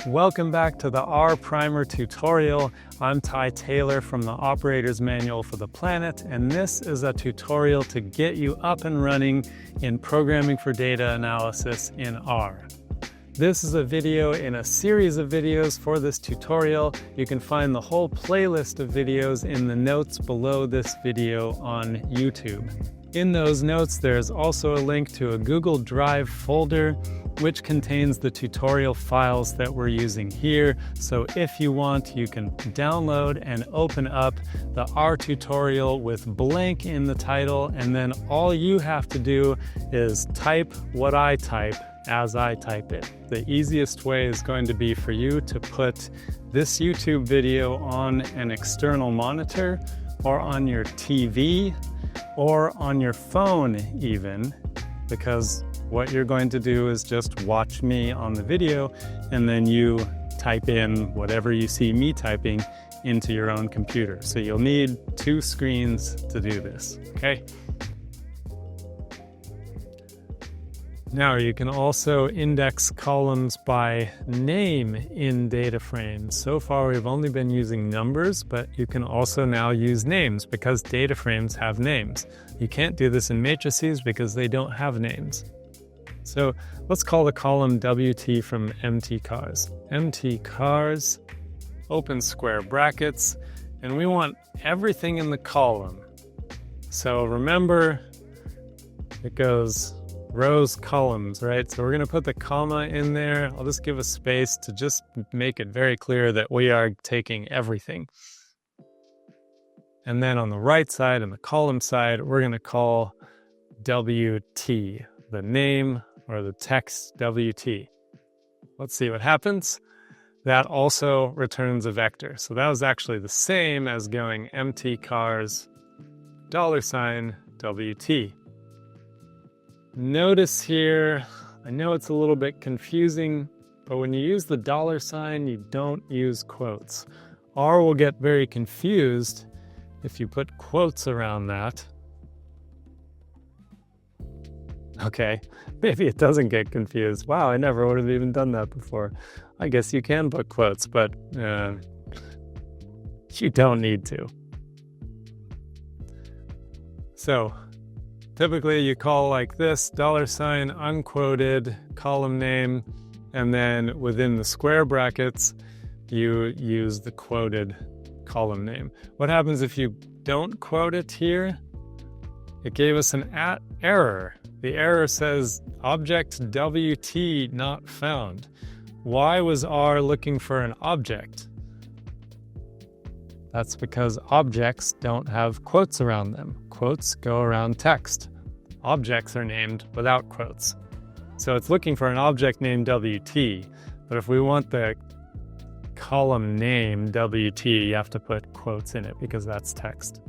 Welcome back to the R Primer tutorial. I'm Ty Taylor from the Operator's Manual for the Planet, and this is a tutorial to get you up and running in programming for data analysis in R. This is a video in a series of videos for this tutorial. You can find the whole playlist of videos in the notes below this video on YouTube. In those notes, there's also a link to a Google Drive folder which contains the tutorial files that we're using here. So if you want, you can download and open up the R tutorial with blank in the title, and then all you have to do is type what I type as I type it. The easiest way is going to be for you to put this YouTube video on an external monitor or on your TV or on your phone even, because what you're going to do is just watch me on the video and then you type in whatever you see me typing into your own computer. So you'll need two screens to do this, okay? Now you can also index columns by name in data frames. So far we've only been using numbers, but you can also now use names because data frames have names. You can't do this in matrices because they don't have names. So let's call the column WT from mtcars. mtcars, open square brackets, and we want everything in the column. So remember, it goes rows, columns, right? So we're going to put the comma in there. I'll just give a space to just make it very clear that we are taking everything. And then on the right side, on the column side, we're going to call WT, the name or the text WT. Let's see what happens. That also returns a vector. So that was actually the same as going mtcars $WT. Notice here, I know it's a little bit confusing, but when you use the $, you don't use quotes. R will get very confused if you put quotes around that. Okay, maybe it doesn't get confused. Wow, I never would have even done that before. I guess you can put quotes, but you don't need to. So typically you call like this, $ unquoted, column name, and then within the square brackets, you use the quoted column name. What happens if you don't quote it here? It gave us an error. The error says object WT not found. Why was R looking for an object? That's because objects don't have quotes around them. Quotes go around text. Objects are named without quotes. So it's looking for an object named WT, but if we want the column name WT, you have to put quotes in it because that's text.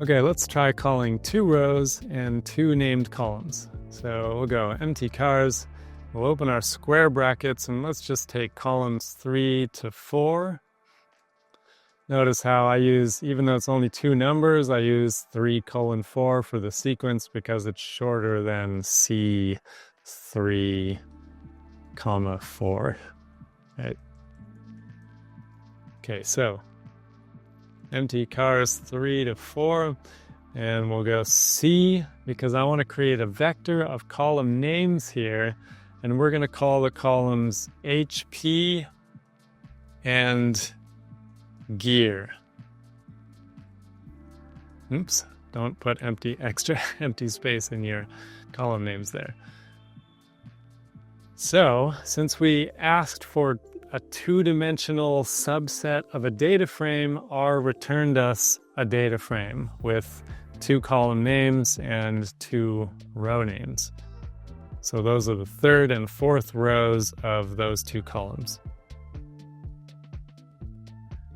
Okay, let's try calling two rows and two named columns. So we'll go mtcars, we'll open our square brackets, and let's just take columns 3 to 4. Notice how I use, even though it's only two numbers, I use 3:4 for the sequence because it's shorter than C3, 4. Right? Okay, so mtcars 3 to 4, and we'll go C because I want to create a vector of column names here, and we're going to call the columns HP and gear. Oops, don't put extra empty space in your column names there. So, since we asked for a two-dimensional subset of a data frame, R returned us a data frame with two column names and two row names. So those are the third and fourth rows of those two columns.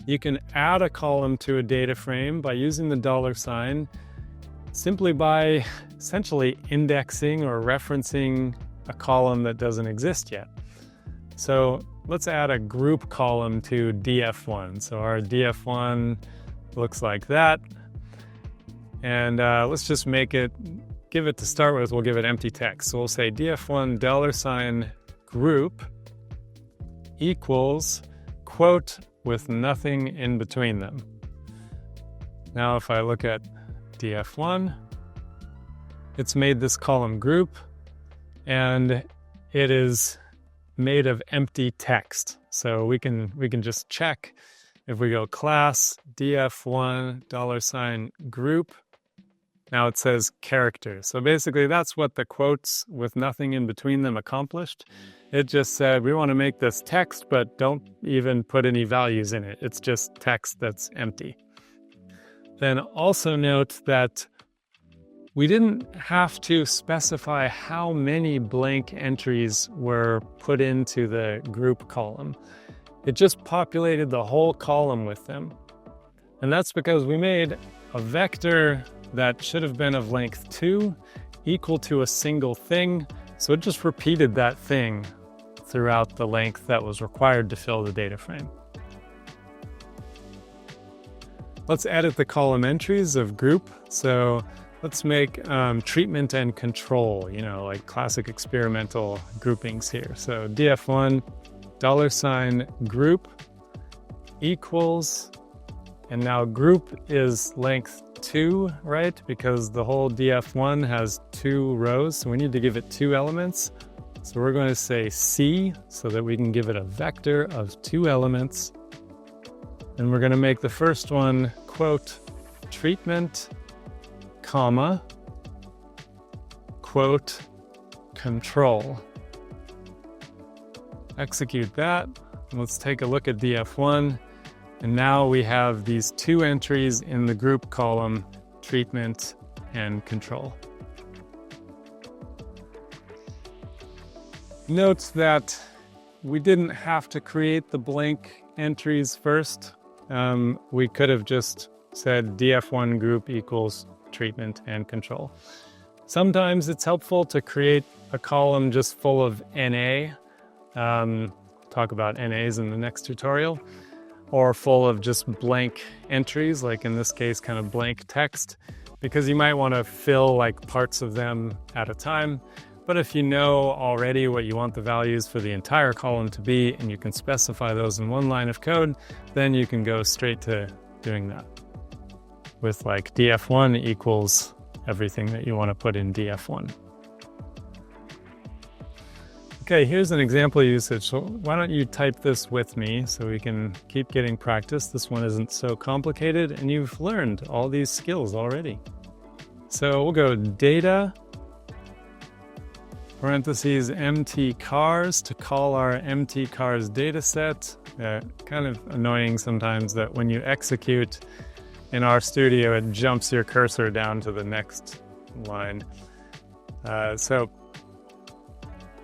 You can add a column to a data frame by using the $, simply by essentially indexing or referencing a column that doesn't exist yet. So let's add a group column to df1. So our df1 looks like that. And let's just give it to start with, we'll give it empty text. So we'll say df1 $group equals quote with nothing in between them. Now if I look at df1, it's made this column group, and it is made of empty text. So we can just check. If we go class df1 $group, now it says characters. So basically that's what the quotes with nothing in between them accomplished. It just said, we want to make this text, but don't even put any values in it. It's just text that's empty. Then also note that we didn't have to specify how many blank entries were put into the group column. It just populated the whole column with them. And that's because we made a vector that should have been of length 2 equal to a single thing. So it just repeated that thing throughout the length that was required to fill the data frame. Let's edit the column entries of group. So let's make treatment and control, like classic experimental groupings here. So df1 $group equals, and now group is length 2, right? Because the whole df1 has 2 rows, so we need to give it 2 elements. So we're going to say C so that we can give it a vector of 2 elements. And we're going to make the first one quote treatment, comma, quote control. Execute that. Let's take a look at df1. And now we have these 2 entries in the group column, treatment and control. Note that we didn't have to create the blank entries first. We could have just said df1 group equals treatment and control. Sometimes it's helpful to create a column just full of NA. Talk about NAs in the next tutorial. Or full of just blank entries, like in this case, kind of blank text, because you might want to fill like parts of them at a time. But if you know already what you want the values for the entire column to be, and you can specify those in one line of code, then you can go straight to doing that with like df1 equals everything that you want to put in df1. Okay, here's an example usage. So why don't you type this with me so we can keep getting practice. This one isn't so complicated, and you've learned all these skills already. So we'll go data, parentheses, empty cars to call our empty cars data set. Kind of annoying sometimes that when you execute in RStudio, it jumps your cursor down to the next line.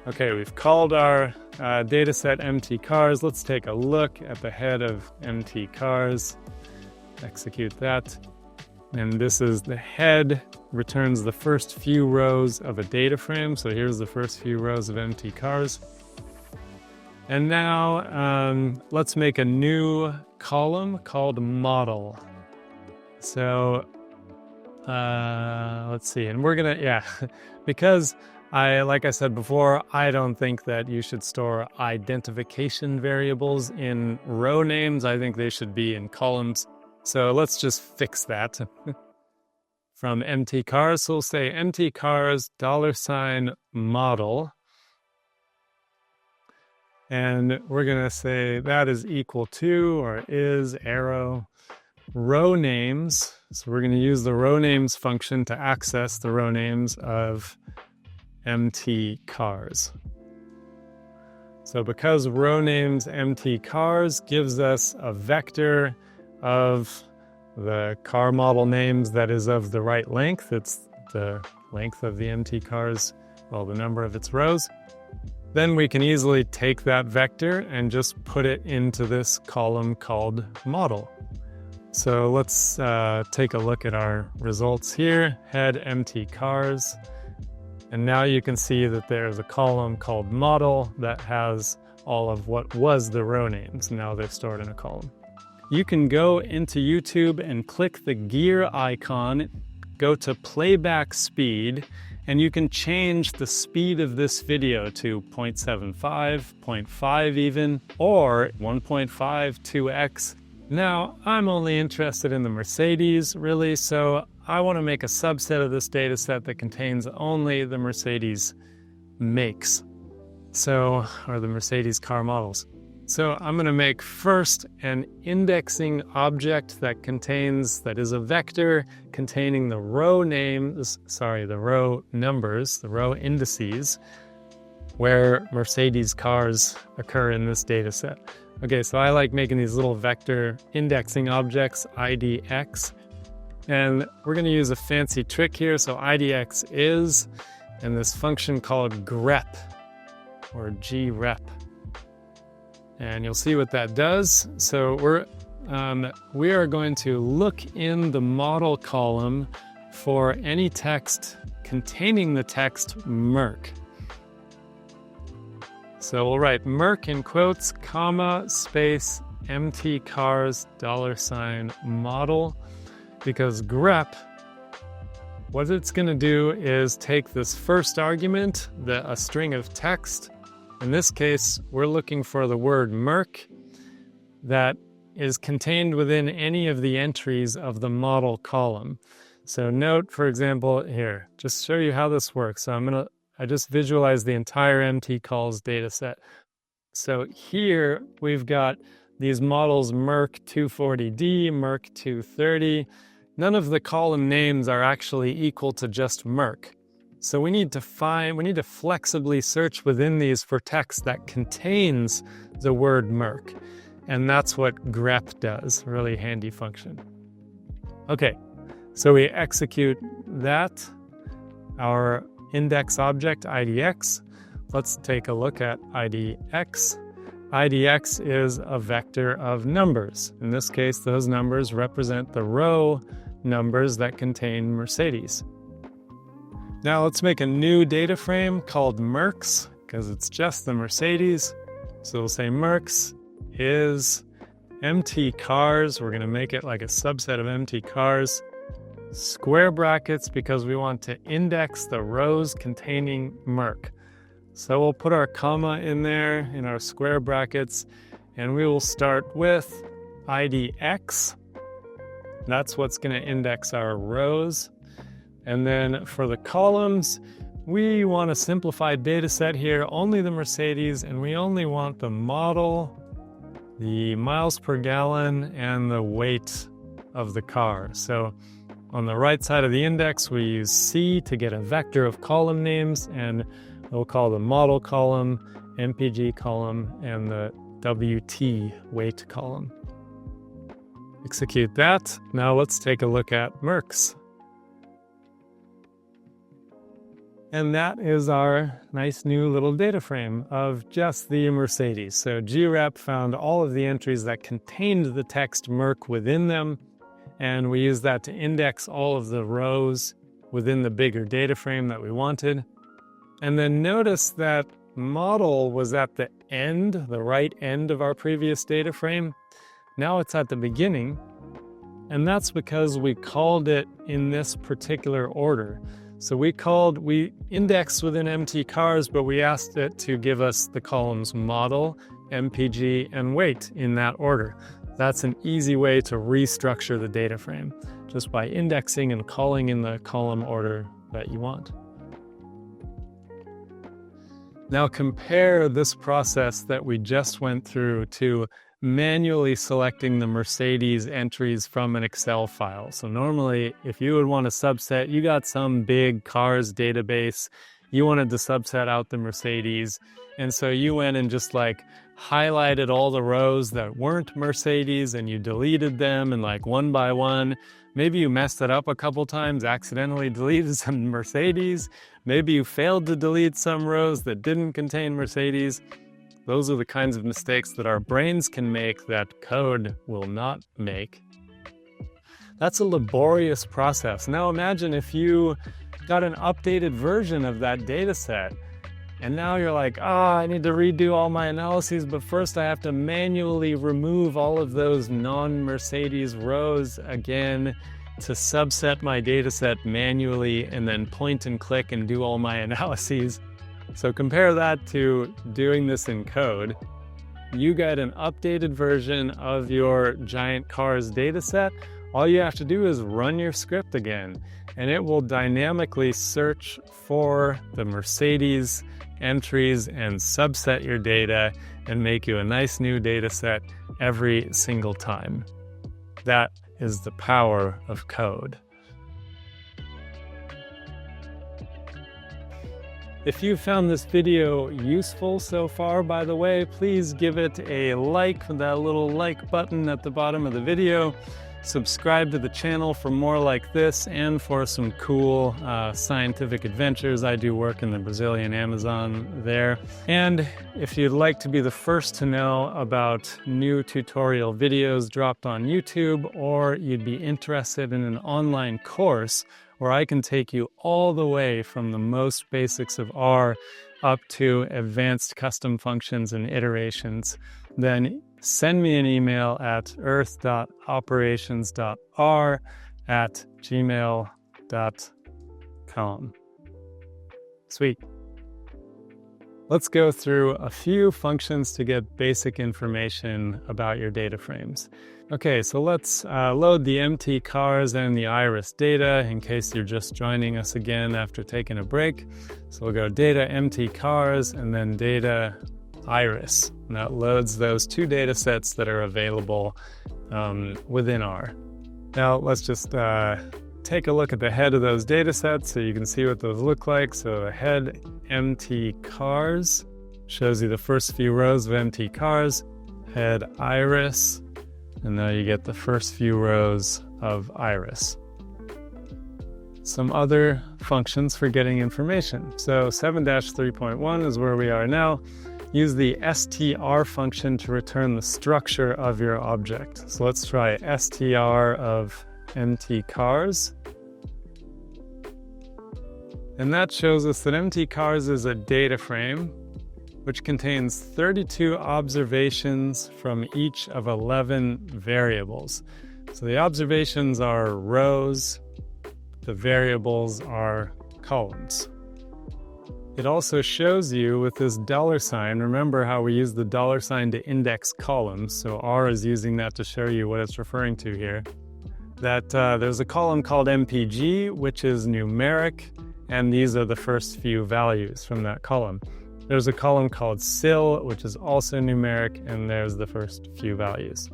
Okay, we've called our dataset empty cars. Let's take a look at the head of empty cars. Execute that. And this is the head, returns the first few rows of a data frame. So here's the first few rows of empty cars. And now let's make a new column called model. So let's see, and we're gonna, because like I said before, I don't think that you should store identification variables in row names. I think they should be in columns. So let's just fix that. From empty cars, so we'll say empty cars $model. And we're going to say that is equal to, or is, arrow, row names. So we're going to use the row names function to access the row names of empty cars. So because row names empty cars gives us a vector of the car model names that is of the right length, it's the length of the empty cars, well, the number of its rows, then we can easily take that vector and just put it into this column called model. So let's take a look at our results here, head empty cars. And now you can see that there's a column called model that has all of what was the row names. Now they're stored in a column. You can go into YouTube and click the gear icon, go to playback speed, And you can change the speed of this video to 0.75, 0.5 even, or 1.5, 2x. Now, I'm only interested in the Mercedes, really, so I want to make a subset of this data set that contains only the Mercedes makes, or the Mercedes car models. So I'm going to make first an indexing object that is a vector containing the row names, the row numbers, the row indices, where Mercedes cars occur in this data set. Okay, so I like making these little vector indexing objects, IDX, and we're going to use a fancy trick here. So IDX is, and this function called grep, or grep. And you'll see what that does. So we are going to look in the model column for any text containing the text Merc. So we'll write Merc in quotes, comma, space, MT cars, $model, because grep, what it's going to do is take this first argument, a string of text. In this case, we're looking for the word Merc that is contained within any of the entries of the model column. So note, for example, here, just show you how this works. So I just visualize the entire MT calls data set. So here we've got these models Merc 240D, Merc 230. None of the column names are actually equal to just Merc. So we need to flexibly search within these for text that contains the word Merc. And that's what grep does, really handy function. Okay, so we execute that, our index object, IDX. Let's take a look at IDX. IDX is a vector of numbers. In this case, those numbers represent the row numbers that contain Mercedes. Now let's make a new data frame called Mercs, because it's just the Mercedes. So we'll say Mercs is MT cars. We're going to make it like a subset of MT cars. Square brackets, because we want to index the rows containing Merc. So we'll put our comma in there in our square brackets, and we will start with IDX. That's what's going to index our rows. And then for the columns, we want a simplified data set here, only the Mercedes, and we only want the model, the miles per gallon, and the weight of the car. So on the right side of the index, we use C to get a vector of column names, and we'll call the model column, MPG column, and the WT weight column. Execute that. Now let's take a look at Mercs. And that is our nice new little data frame of just the Mercedes. So grep found all of the entries that contained the text Merc within them, and we used that to index all of the rows within the bigger data frame that we wanted. And then notice that model was at the end, the right end of our previous data frame. Now it's at the beginning, and that's because we called it in this particular order. So we indexed within MT cars, but we asked it to give us the columns model, MPG, and weight in that order. That's an easy way to restructure the data frame, just by indexing and calling in the column order that you want. Now compare this process that we just went through to manually selecting the Mercedes entries from an Excel file. So normally, if you would want a subset, you got some big cars database, you wanted to subset out the Mercedes, and so you went and just highlighted all the rows that weren't Mercedes and you deleted them, and one by one. Maybe you messed it up a couple times, accidentally deleted some Mercedes. Maybe you failed to delete some rows that didn't contain Mercedes. Those are the kinds of mistakes that our brains can make that code will not make. That's a laborious process. Now imagine if you got an updated version of that data set, and now you're like, I need to redo all my analyses, but first I have to manually remove all of those non-Mercedes rows again, to subset my data set manually and then point and click and do all my analyses. So compare that to doing this in code. You get an updated version of your giant cars data set. All you have to do is run your script again, and it will dynamically search for the Mercedes entries and subset your data and make you a nice new data set every single time. That is the power of code. If you found this video useful so far, by the way, please give it a like with that little like button at the bottom of the video. Subscribe to the channel for more like this and for some cool scientific adventures. I do work in the Brazilian Amazon there. And if you'd like to be the first to know about new tutorial videos dropped on YouTube, or you'd be interested in an online course where I can take you all the way from the most basics of R up to advanced custom functions and iterations, then send me an email at earth.operations.r@gmail.com. Sweet. Let's go through a few functions to get basic information about your data frames. Okay, so let's load the MT-Cars and the Iris data in case you're just joining us again after taking a break. So we'll go data MT-Cars and then data Iris. And that loads those two data sets that are available within R. Now let's just take a look at the head of those data sets so you can see what those look like. So the head MT-Cars shows you the first few rows of MT-Cars, head Iris, and now you get the first few rows of Iris. Some other functions for getting information. So 7-3.1 is where we are now. Use the str function to return the structure of your object. So let's try str of MT-Cars. And that shows us that MT-Cars is a data frame which contains 32 observations from each of 11 variables. So the observations are rows, the variables are columns. It also shows you with this $sign, remember how we use the $sign to index columns, so R is using that to show you what it's referring to here, that there's a column called MPG, which is numeric, and these are the first few values from that column. There's a column called SIL, which is also numeric, and there's the first few values.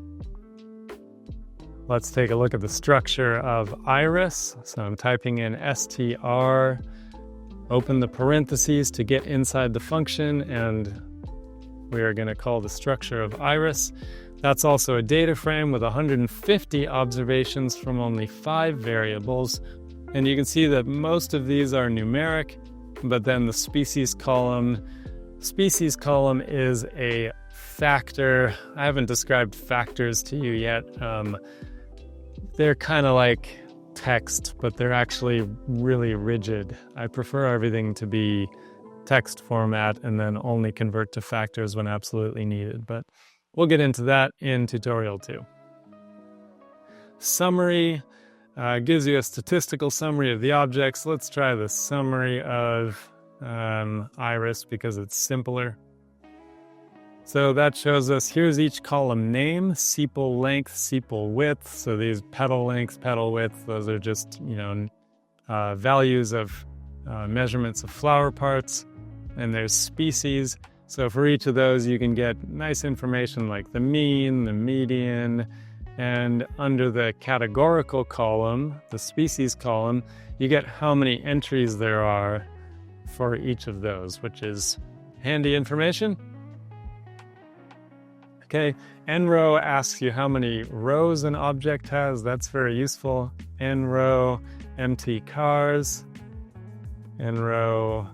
Let's take a look at the structure of Iris. So I'm typing in str, open the parentheses to get inside the function, and we are going to call the structure of Iris. That's also a data frame with 150 observations from only 5 variables. And you can see that most of these are numeric, but then the species column is a factor. I haven't described factors to you yet. They're kind of like text, but they're actually really rigid. I prefer everything to be text format and then only convert to factors when absolutely needed, but we'll get into that in tutorial 2. Summary gives you a statistical summary of the objects. Let's try the summary of Iris because it's simpler. So that shows us, here's each column name, sepal length, sepal width. So these petal length, petal width, those are just, values of measurements of flower parts. And there's species. So for each of those, you can get nice information like the mean, the median, and under the categorical column, the species column, you get how many entries there are for each of those, which is handy information. Okay, nrow asks you how many rows an object has. That's very useful. Nrow MT-Cars, nrow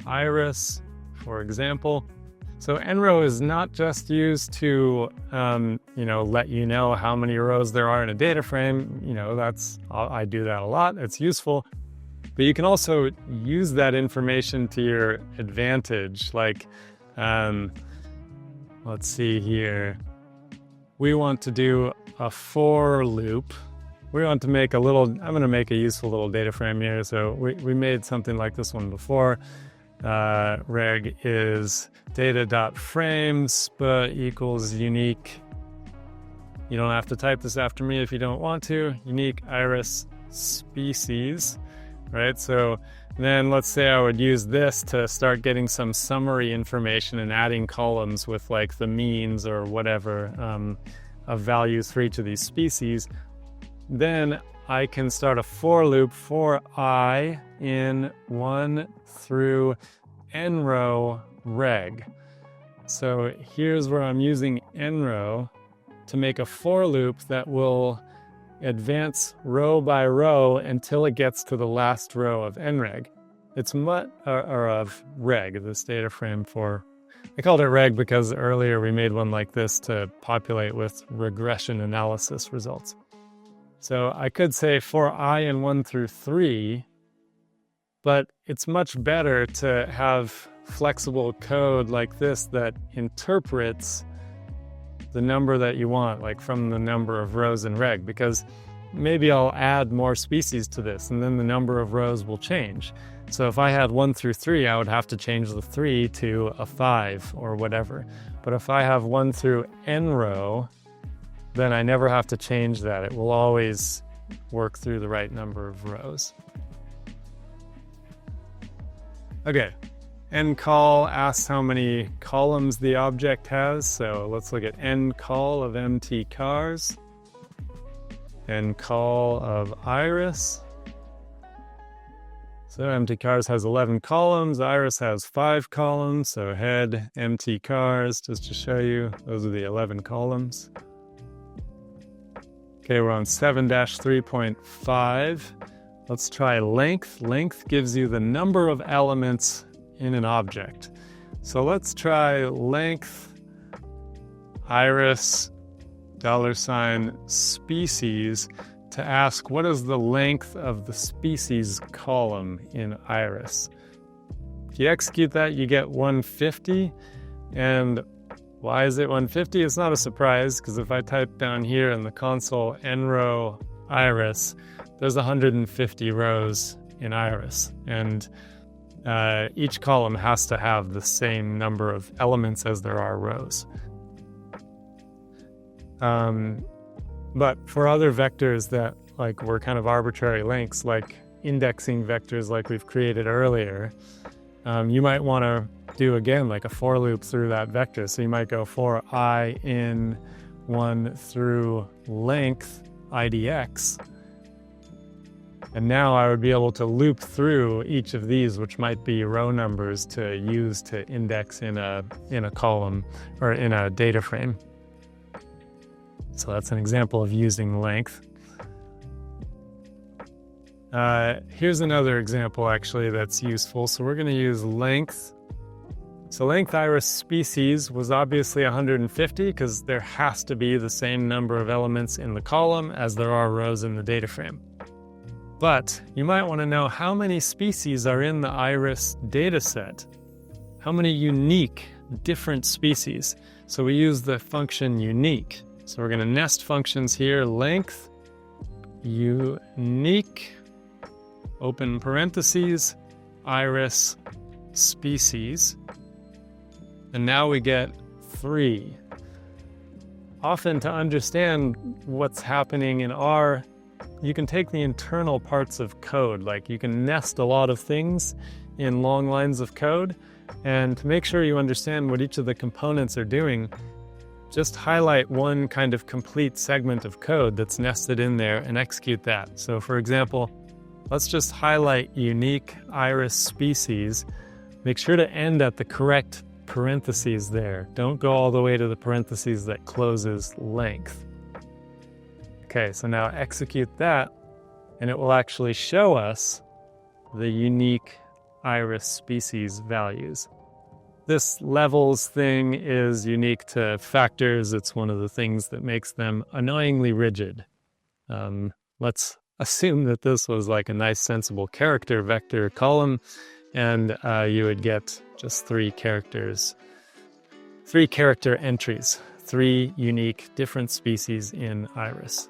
Iris, for example. So nrow is not just used to, let you know how many rows there are in a data frame. I do that a lot. It's useful. But you can also use that information to your advantage. Like, let's see here. We want to do a for loop. we want to make I'm going to make a useful little data frame here. So we made something like this one before. Reg is data.frame sp equals unique. You don't have to type this after me if you don't want to. Unique iris species, right? So then let's say I would use this to start getting some summary information and adding columns with like the means or whatever of values for each of these species. Then I can start a for loop for I in 1 through nrow reg. So here's where I'm using nrow to make a for loop that will advance row by row until it gets to the last row of nreg. It's of reg, this data frame for. I called it reg because earlier we made one like this to populate with regression analysis results. So I could say for I in 1 through 3, but it's much better to have flexible code like this that interprets the number that you want, like from the number of rows in reg, because maybe I'll add more species to this and then the number of rows will change. So if I had 1 through 3, I would have to change the 3 to a 5 or whatever. But if I have 1 through nrow, then I never have to change that. It will always work through the right number of rows. Okay, ncall asks how many columns the object has. So let's look at ncall of mtcars, ncall of iris. So mtcars has 11 columns, iris has 5 columns. So head mtcars, just to show you, those are the 11 columns. Okay, we're on 7-3.5. Let's try length. Length gives you the number of elements in an object. So let's try length iris $species to ask what is the length of the species column in iris. If you execute that, you get 150. And why is it 150? It's not a surprise, because if I type down here in the console nrow iris, there's 150 rows in iris, and each column has to have the same number of elements as there are rows. But for other vectors that were kind of arbitrary lengths, like indexing vectors like we've created earlier, you might want to do again like a for loop through that vector. So you might go for I in 1 through length idx. And now I would be able to loop through each of these, which might be row numbers to use to index in a column or in a data frame. So that's an example of using length. Here's another example actually that's useful. So we're going to use length. So length iris species was obviously 150 because there has to be the same number of elements in the column as there are rows in the data frame. But you might want to know how many species are in the iris data set. How many unique, different species? So we use the function unique. So we're going to nest functions here, length, unique, open parentheses, iris, species. And now we get 3. Often to understand what's happening in R, you can take the internal parts of code, like you can nest a lot of things in long lines of code, and to make sure you understand what each of the components are doing, just highlight one kind of complete segment of code that's nested in there and execute that. So for example, let's just highlight unique iris species. Make sure to end at the correct parentheses there. Don't go all the way to the parentheses that closes length. Okay, so now execute that, and it will actually show us the unique iris species values. This levels thing is unique to factors. It's one of the things that makes them annoyingly rigid. Let's assume that this was like a nice sensible character vector column, and you would get just 3 character entries, 3 unique different species in iris.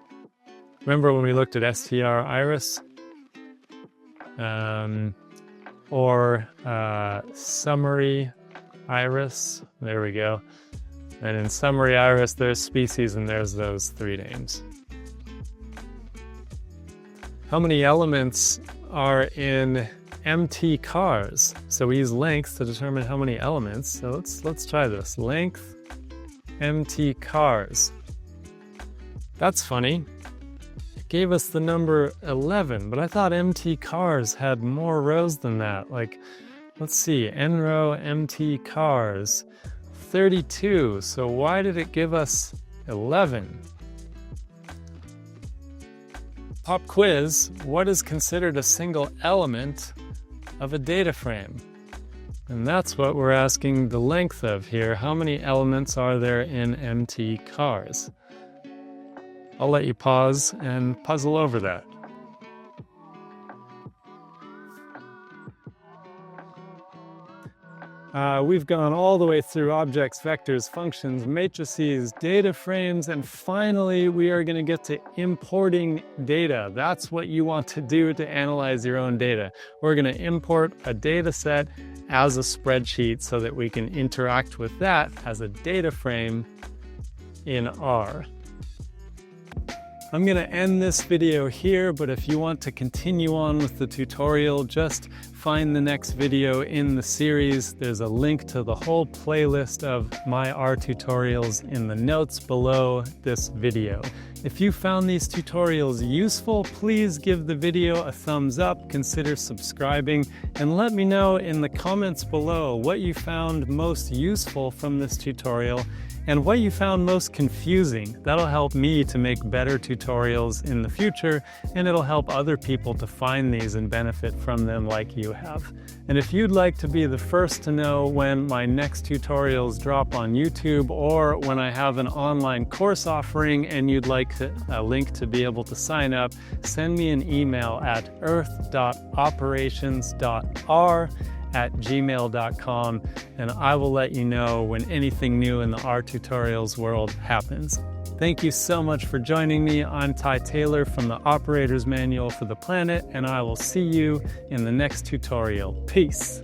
Remember when we looked at str iris? Or summary iris. There we go. And in summary iris, there's species and there's those 3 names. How many elements are in MT cars? So we use length to determine how many elements. So let's try this. Length MT cars. That's funny. It gave us the number 11, but I thought MT cars had more rows than that. Like, let's see, N row MT cars, 32. So why did it give us 11? Pop quiz, what is considered a single element of a data frame? And that's what we're asking the length of here. How many elements are there in MT cars? I'll let you pause and puzzle over that. We've gone all the way through objects, vectors, functions, matrices, data frames, and finally we are going to get to importing data. That's what you want to do to analyze your own data. We're going to import a data set as a spreadsheet so that we can interact with that as a data frame in R. I'm going to end this video here, but if you want to continue on with the tutorial, just find the next video in the series. There's a link to the whole playlist of my R tutorials in the notes below this video. If you found these tutorials useful, please give the video a thumbs up, consider subscribing, and let me know in the comments below what you found most useful from this tutorial and what you found most confusing. That'll help me to make better tutorials in the future, and it'll help other people to find these and benefit from them like you have. And if you'd like to be the first to know when my next tutorials drop on YouTube, or when I have an online course offering and you'd like a link to be able to sign up, send me an email at earth.operations.r@gmail.com, and I will let you know when anything new in the R tutorials world happens. Thank you so much for joining me. I'm Ty Taylor from the Operator's Manual for the Planet, and I will see you in the next tutorial. Peace.